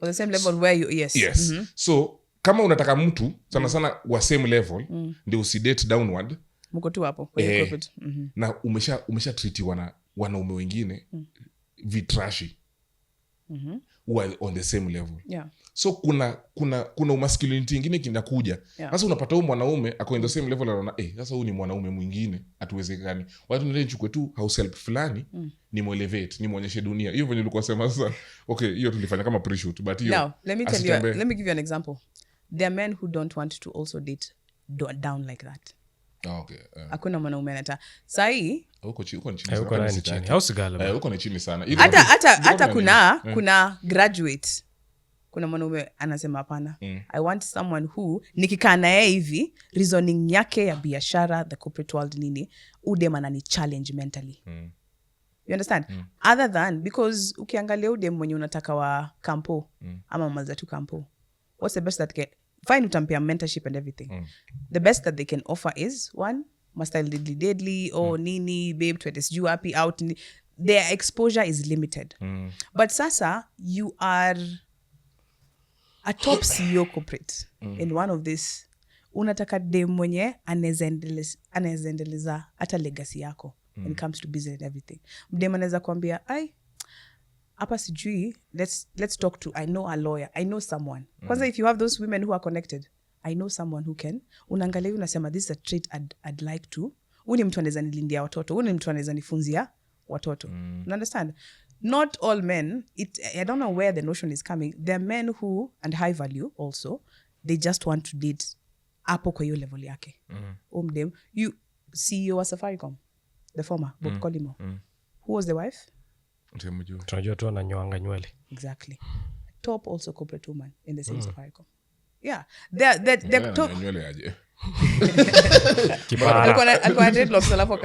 On the same level where you, yes. So, kama unataka mtu, sana wa same level, ndio usidate downward. Mko tu hapo kwenye corporate. Na umesha treati wanaume wengine vitrashi. Who are on the same level. Yeah. So kuna masculinity ingine kinakuja. Sasa unapata huyu mwanaume ako in the same level, anaona sasa huyu ni mwanaume mwingine hatuwezekani. Watu ndio chukue tu house help fulani ni elevate, ni muonyeshe dunia. Hiyo venye ulikuwa sema sasa. Okay, hiyo tulifanya kama pre-shoot, but hiyo. Now, let me give you an example. There are men who don't want to also date down like that. Okay. Hakuna mwanaume anata. Sahi uko chini uko ni chini sana. Hata kuna graduate. Kuna mwanaume anasema hapana. I want someone who nikikaa na yeye hivi reasoning yake ya biashara, the corporate world nini, udem anani challenge mentally. You understand? Other than because ukiangalia udem mwenye unataka wa kampo ama maza tu kampo. What's the best that can fine utampea mentorship and everything. The best that they can offer is one, mastyle deadly or nini babe twende sijui happy out. Their exposure is limited. But sasa you are a top CEO corporate in one of this. Unataka dem mwenye anaendeleza hata legacy yako when it comes to business and everything. Dem anaweza kuambia hapa sijui, let's talk to, I know a lawyer, I know someone. Kwanza if you have those women who are connected, I know someone who can. Unaangalia unasema this is a trait I'd like to. Huyu ni mtu anaweza nilindia watoto, huyu ni mtu anaweza nifunzia watoto. You understand? not all men, I don't know where the notion is coming. There are men who, and high value also, they just want to date hapo kwa hiyo level yake. Dem, you CEO wa Safaricom, the former Bob Collymore. Who was the wife? Tunajua tu ananyoanga nywele. Exactly. Top also corporate woman in the same Safaricom. Yeah. They're top. Nywele aje. Alikuwa dreadlocks alafu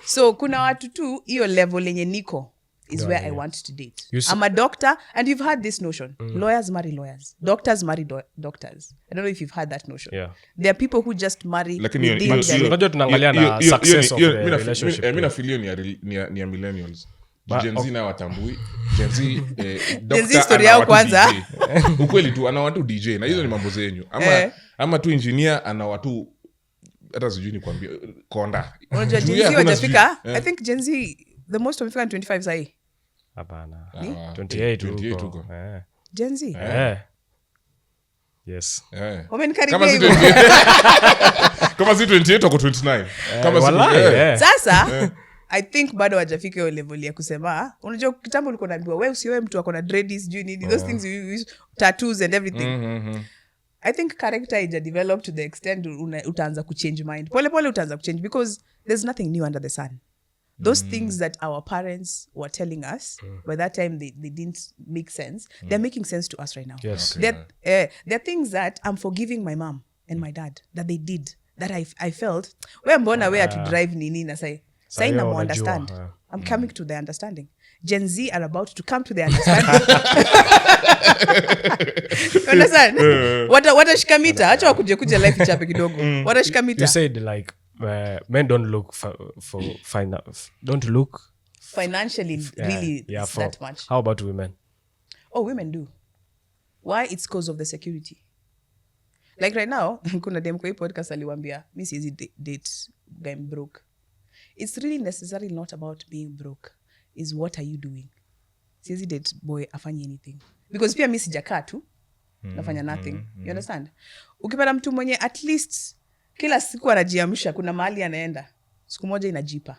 so kuna watu tu hiyo level yenye niko is where I want to date. I'm a doctor, and you've had this notion. Lawyers marry lawyers. Doctors marry doctors. I don't know if you've had that notion. Yeah. There are people who just marry. Unajua tunaangalia na success of the relationship. Mimi na filio ni ya millennials. Gen Z na watambui. Gen Z doctor story yao kwanza. Ukweli tu ana watu DJ na hizo ni mambo zenyu. Ama tu engineer ana watu hata sijui ni kuambia konda. Unajua Gen Z wajafika. I think Gen Z the most wamefika 25 sahi. Hapana. 28 huko. Gen Z. Yes. Wamenikaribia hivyo. Kama si 28 wako 29. Kama si sasa I think bado hajafika hiyo level ya kusema unajua kitambo ulikuwa unaambiwa wewe usiwe mtu akona dreads sijui nini those things you use tattoos and everything. I think character is developed to the extent utaanza kuchange mind pole utaanza kuchange because there's nothing new under the sun. Those things that our parents were telling us by that time they didn't make sense. They're making sense to us right now. Yes. There are things that I'm forgiving my mom and my dad that they did that I felt where mbona where to drive nini na say saying I'm understand. I'm coming to the understanding. Gen Z are about to come to the understanding. Understand? Watashikamita. Acha wakuje kuja life chape kidogo. Watashikamita. You said like men don't look don't look financially really that much. How about women? Oh, women do. Why? It's because of the security. Like right now, kuna dem kwa hii podcast aliwambia, mi siwezi date guy broke. It's really necessarily not about being broke. Is what are you doing? Siwezi date boy afanye anything. Because pia mi sijakaa tu, nafanya nothing. You understand? Ukipata mtu mwenye at least kila siku anajiamsha, kuna mahali anaenda. Siku moja inajipa.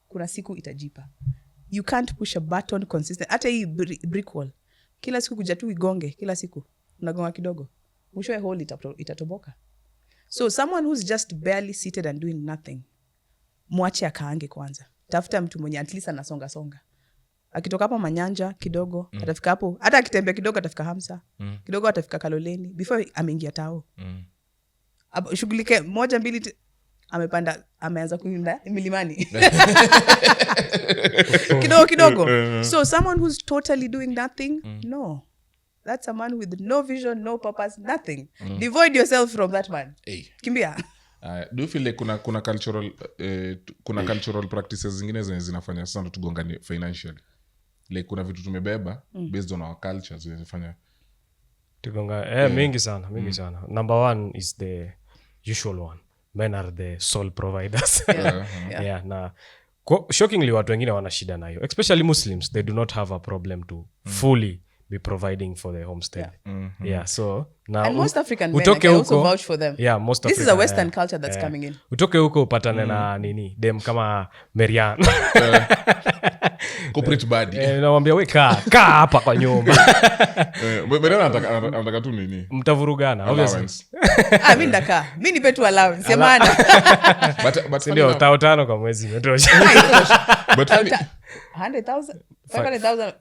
Kuna siku itajipa. You can't push a button consistent. Hata hii brick wall. Kila siku kuja tu igonge, kila siku. Unagonga kidogo. Mwisho hole itatoboka. So someone who's just barely seated and doing nothing, mwache akaange kwanza. Tafuta mtu mwenye at least anasonga. Akitoka hapo Manyanja kidogo, atafika hapo. Hata akitembea kidogo atafika Hamsa. Kidogo atafika Kaloleni before ameingia tao. Shughulike moja mbili amepanda ameanza kuinda milimani. Kidogo. So someone who's totally doing nothing, no. That's a man with no vision, no purpose, nothing. Devoid yourself from that man. Kimbia. Do you feel like kuna cultural practices zingine zinafanya sana tugongane financially? Like kuna vitu tumebeba based on our culture zinafanya tugonga mingi sana. Number one is the usual one. Men are the sole providers. Yeah. Na shockingly watu wengine wana shida nayo, especially Muslims. They do not have a problem to fully be providing for the homestead. So now and most African men, I can also vouch for them. Yeah, most this is a Western culture that's coming in. Utoke huko upatane na nini dem kama Mariana. Corporate body. Naambia we kaa hapa kwa nyumba. Mariana anataka tu nini? Mtavurugana obviously. Mimi ndaka. Mimi nipe tu allowance. Semana. But ndio 5,000 kwa mwezi imetosha. But 100,000 500,000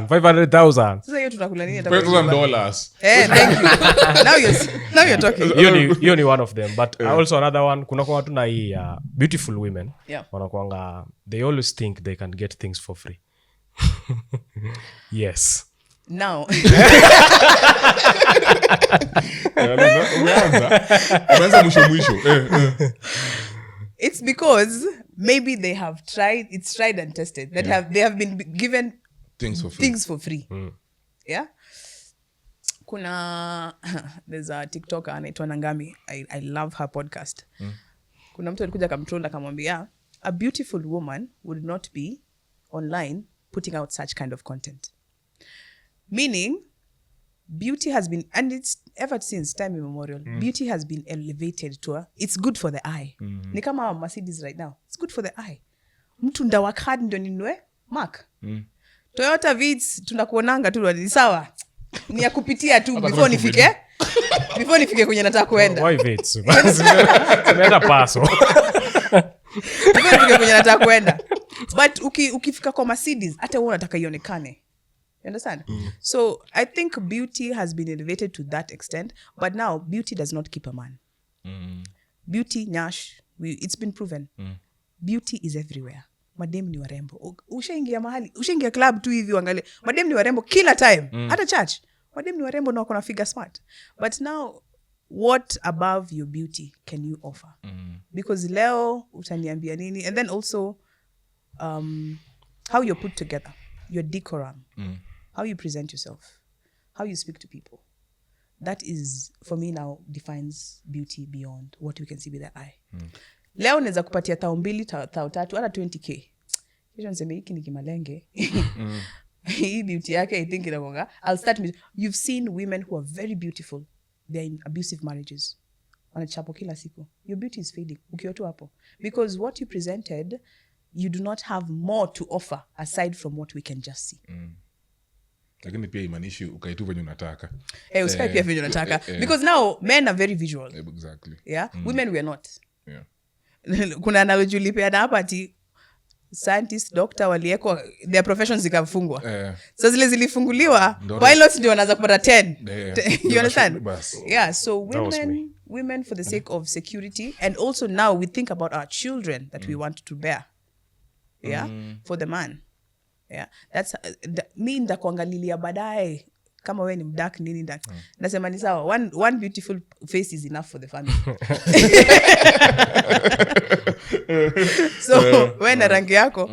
500,000 sasa hiyo tunakula nini? $5,000. Thank you. Now you're talking. Hiyo ni one of them, but also another one, kuna kwa watu na hii beautiful women wanakuanga they always think they can get things for free. Yes. Now umeanza mwisho. It's because maybe they have tried, it's tried and tested, that they have been given things for free. Yeah. There's a TikToker anaitwa Nangami. I love her podcast. Kuna mtu alikuja kamtroll akamwambia, a beautiful woman would not be online putting out such kind of content. Meaning, beauty has been, and it's ever since time immemorial, beauty has been elevated to it's good for the eye. Ni kama Mercedes right now. It's good for the eye. mtu ndawakad ndio ninue Mac. Toyota Vitz tunakuonanga tu ni sawa. Ni ya kupitia tu before nifike kwenye nataka kuenda. Why Vitz? Tumeenda paso. Before nifike kwenye nataka kuenda. But ukifika kwa Mercedes hata wewe unataka ionekane. You understand? So I think beauty has been elevated to that extent, but now beauty does not keep a man. Beauty, Nyash, it's been proven. Beauty is everywhere. Madem ni warembo. Ushaingia club tu hivi uangalie. Madem ni warembo kila time. Hata church. Madem ni warembo na wako na figure smart. But now, what above your beauty can you offer? Because leo utaniambia nini? And then also, how you're put together. Your decorum. How you present yourself. How you speak to people. That is, for me now, defines beauty beyond what we can see with the eye. Leo neza kupatia 2,000, 3,000, hata 20k. Kisha niseme hiki ni kimalenge. Hii beauty yake I think inagonga. I'll start with, you've seen women who are very beautiful. They're in abusive marriages. Wanachapo kila siku. Your beauty is fading. Ukiwa tu hapo. Because what you presented, you do not have more to offer aside from what we can just see. Lakini pia imanishi ukaitu venye unataka. Usikai pia venye unataka. Because now men are very visual. Exactly. Yeah? Women we are not. Yeah. Kuna analogy ulipeana hapa ati scientist, doctor walieko their professions zikafungwa. So zile zilifunguliwa, pilots ndio wanaanza kupata 10. You understand? Yeah, so women for the sake of security, and also now we think about our children that we want to bear. Yeah? For the man. Yeah. That's me ndakuangalilia baadaye kama wewe ni mdark nini dark. Nasema ni sawa, one beautiful face is enough for the family. So wewe na rangi yako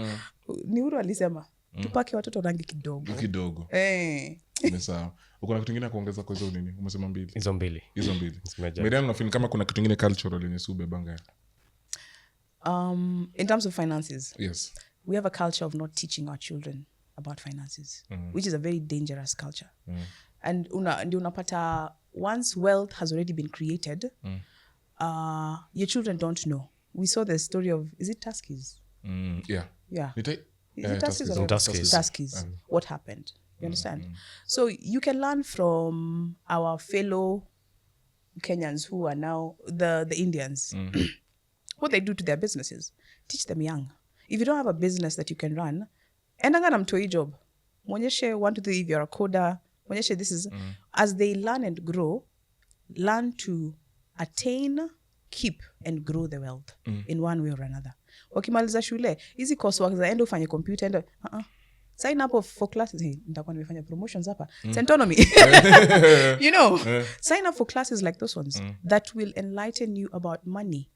ni huru alisema tupake watoto rangi kidogo. Ni sawa. Uko na kitu kingine kuongeza kwa hizo nini? Umesema mbili. Hizo mbili. Mariana, unafikiri kama kuna kitu kingine cultural yenye sube banga? In terms of finances. Yes. We have a culture of not teaching our children about finances, which is a very dangerous culture. And unapata once wealth has already been created, your children don't know. We saw the story of, is it Tuskies? Yeah. Is it Tuskies? What happened? You understand? So you can learn from our fellow Kenyans who are now the Indians. What they do to their businesses. Teach them young. If you don't have a business that you can run, endanga na mtoi job. Mwonyeshe 1, 2, 3, if you're a coder, mwonyeshe this is, as they learn and grow, learn to attain, keep, and grow the wealth in one way or another. Wakimaliza shule, hizi coursework za endo ufanye computer, endo, sign up for classes. Hey, nitakuwa nimefanya promotions hapa. Centonomy. You know, sign up for classes like those ones that will enlighten you about money.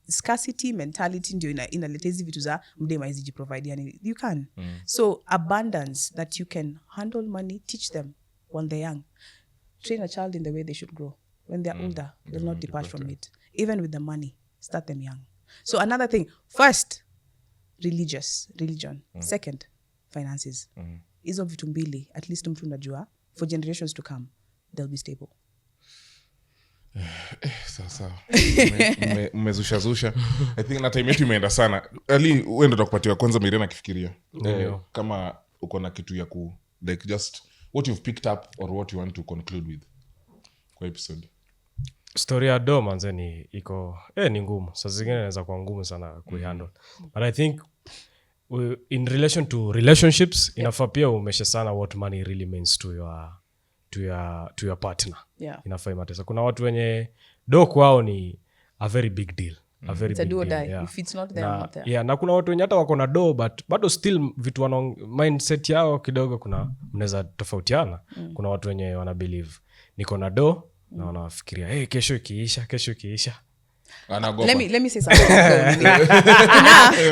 Scarcity mentality ndio inaleta hizi vitu za mdema hizi jiprovide yani you can so abundance that you can handle money, teach them when they're young, train a child in the way they should grow. When they're older they'll not depart from it. Even with the money, start them young. So another thing, first religion, second finances. Hizo vitu mbili at least mtu unajua for generations to come they'll be stable. Sasa mmezusha I think na time yetu imeenda sana. Ali wewe ndo utakupatia kwanza Mariana akifikiria kama uko na kitu ya ku like just what you've picked up or what you want to conclude with kwa episode. Story ya do manzeni iko ni ngumu. Sasa zingine inaweza kuwa ngumu sana kuihandle. But I think in relation to relationships inafaa pia umesha sana what money really means to your partner. Inafaa imatesa. Kuna watu wenye do kwao ni a very big deal. A very big deal. If it's not there, not there. Yeah, na kuna watu wenye hata wako na do but bado still vitu mindset yao kidogo kuna mnaweza tofautiana. Kuna watu wenye wana believe niko na do na wanafikiria kesho ikiisha. Let me say something.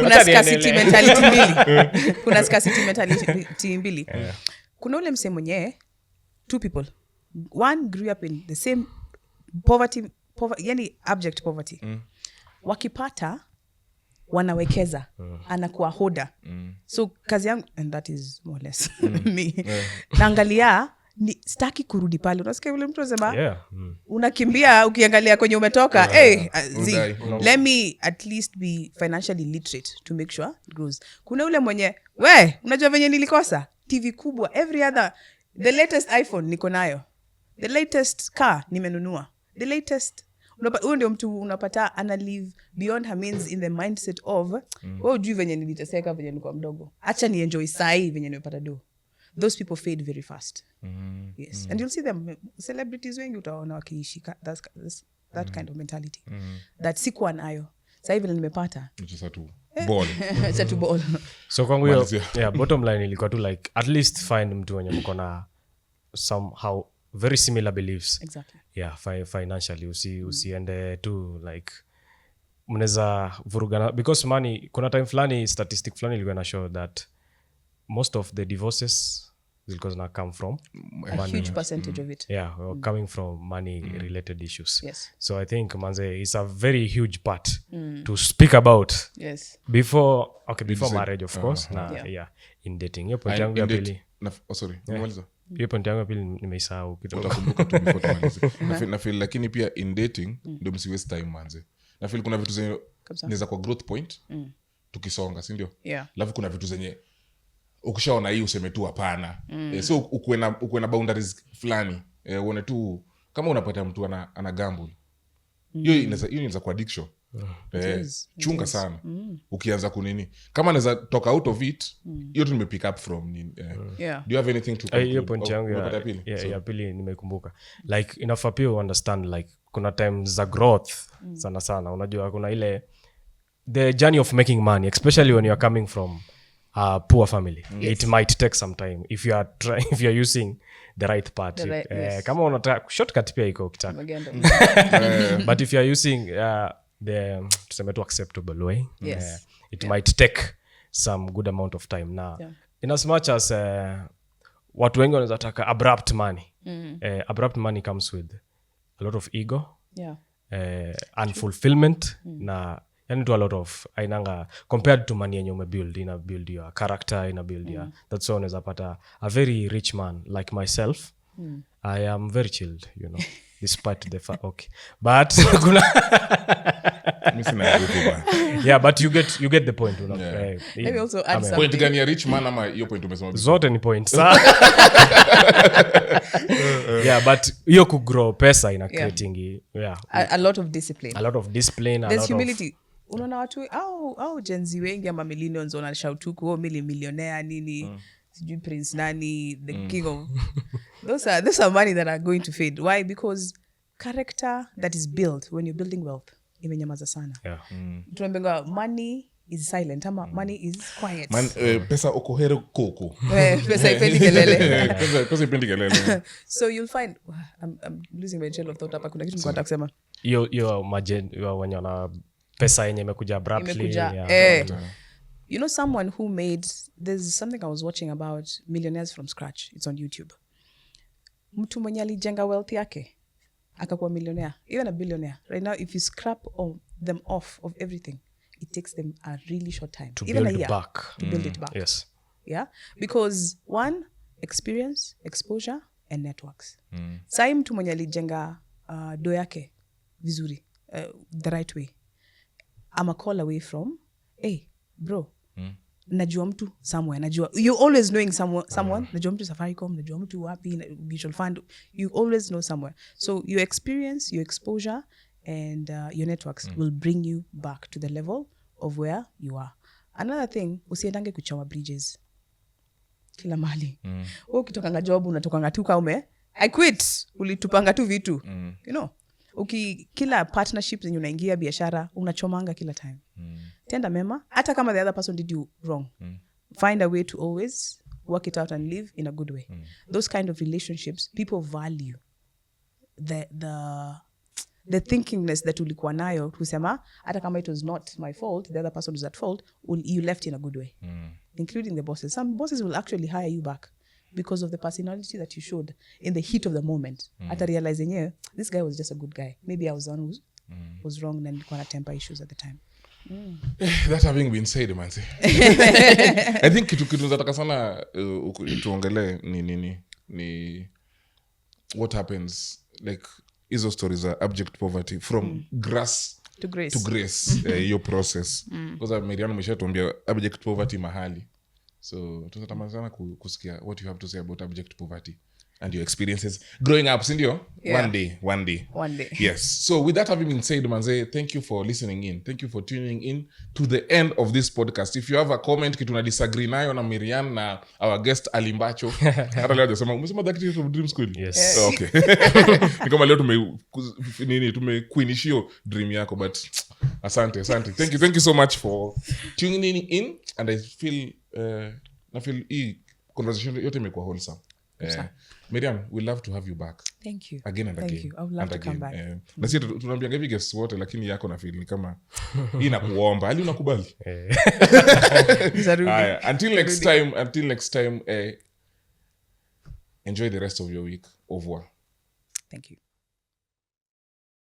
Kuna scarcity mentality mbili. Kuna scarcity mentality mbili. Kuna ule msemo mwenye two people. One grew up in the same poverty yani abject poverty. Wakipata wanawekeza anakuwa hoda. So kazi yangu and that is more or less me. Naangalia ni staki kurudi pale. Unasikia vile mtu anasema unakimbia ukiangalia kwenye umetoka let me at least be financially literate to make sure it grows. Kuna ule mwenye unajua venye nilikosa TV kubwa, every other, the latest iPhone niko nayo, the latest car nimenunua, the latest. Huyo ndio mtu unapata ana live beyond her means in the mindset of ujui venye niliteseka venye nilikuwa mdogo, acha ni enjoy sai venye nimepata do. Those people fade very fast. Yes. And you'll see them, celebrities wengi utaona wakiishi that kind of mentality. That sikuwa nayo sasa hivi nimepata to ball. So kwangu hiyo bottom line ilikuwa tu like at least find mtu mwenye mko na somehow very similar beliefs. Exactly. Financially usiende tu like mnaweza vurugana because money. Kuna time fulani statistic fulani ilikuwa na show that most of the divorces because now come from a huge percentage of it coming from money related issues. Yes. So I think manze it's a very huge part to speak about before marriage of course in dating. Hiyo point yangu ya pili hiyo point yangu ya pili nimeisahau kitu utakumbuka tu before tumalize. Na feel lakini pia in dating ndio msi waste time manze. Na feel kuna vitu zenye niweza kwa growth point tukisonga, si ndio? Alafu kuna vitu zenye ukishaona hii useme tu hapana. So ukuwe na boundaries fulani. Uone tu kama unapata mtu ana gamble. Hiyo inaweza kwa addiction. Chunga sana. Ukianza kunini. Kama naweza toka out of it, hiyo tu nimepick up from do you have anything to hiyo point yangu ya pili nimekumbuka. Like enough people understand like kuna times za growth sana. Unajua kuna ile the journey of making money, especially when you are coming from a poor family. It might take some time if you are using the right path. Kama unataka shortcut pia iko ukitaka. But if you are using the tuseme tu acceptable way, it might take some good amount of time now. In as much as watu wengi wanaweza taka abrupt money. Abrupt money comes with a lot of ego, unfulfillment na yani to a lot of ainanga compared to money yenye umebuild, ina build your character, ina build your that's why unaweza pata a very rich man like myself. I am very chilled, you know, despite the fact but kuna but you get the point, you know. Maybe also add something. Point gani ya rich man ama hiyo point umesema zote ni points. But hiyo ku grow pesa ina creating a lot of discipline, there's humility. Unaona watu au Gen Z wengi ama millennials wana shout tu millionaire nini sijui prince nani the king of those are money that are going to fade. Why? Because character that is built when you're building wealth imenyamaza sana. Tunaambiwa money is silent ama money is quiet. Pesa okohero koko. Pesa ipendi kelele. Pesa ipendi kelele. So you'll find I'm losing my train of thought hapa, kuna kitu nataka kusema. Hiyo wenye wana pesa yenye imekuja abruptly. You know someone who there's something I was watching about millionaires from scratch. It's on YouTube. Mtu mwenye alijenga wealth yake akakuwa millionaire, even a billionaire. Right now if you scrap them off of everything, it takes them a really short time, to even build a year back. To build it back. Yes. Yeah, because one, experience, exposure and networks. Sai mtu mwenye alijenga do yake vizuri the right way, I'm a call away from bro, najua mtu somewhere, najua you always knowing someone najua mtu Safaricom, najua mtu wapi, mutual fund, you always know somewhere. So your experience, your exposure and your networks will bring you back to the level of where you are. Another thing, usiendange kuchawa bridges kila mahali. Ukitokanga job unatokanga tu kaume I quit, ulitupanga tu vitu. You know, kila partnership zenye unaingia biashara unachomanga kila time. Tenda mema hata kama the other person did you wrong. Find a way to always work it out and live in a good way. Those kind of relationships, people value the thinkingness that ulikuwa nayo kusema hata kama it was not my fault, the other person was at fault, you left in a good way. Including the bosses. Some bosses will actually hire you back because of the personality that you showed in the heat of the moment. After realizing, this guy was just a good guy. Maybe I was the one who was wrong and nilikuwa na temper issues at the time. That having been said, man. I think kitu nataka sana tuongelee ni what happens like hizo stories are abject poverty from grass To grace. to grace hiyo process because Mariana umeshatuambia abject poverty mahali, so tunatamani sana kusikia what you have to say about abject poverty and your experiences growing up, sindio? One day. Yes. So with that having been said, manze, thank you for listening in. Thank you for tuning in to the end of this podcast. If you have a comment kitu na disagree nayo na Mariana na our guest Alimbacho, hata leo hajasema umesema that is from dream school. Yes. Okay. Ni kama leo tumekuinishio dream yako, but asante. Thank you so much for tuning in, and I feel hii conversation yote imekuwa wholesome. Mariana, we love to have you back. Thank you. Again and again. Thank you. I would love to come back. Na sisi tunaambia hivi guests wote, lakini yako na feel ni kama hii nakuomba, hali unakubali. Until next time, enjoy the rest of your week. Au revoir. Thank you.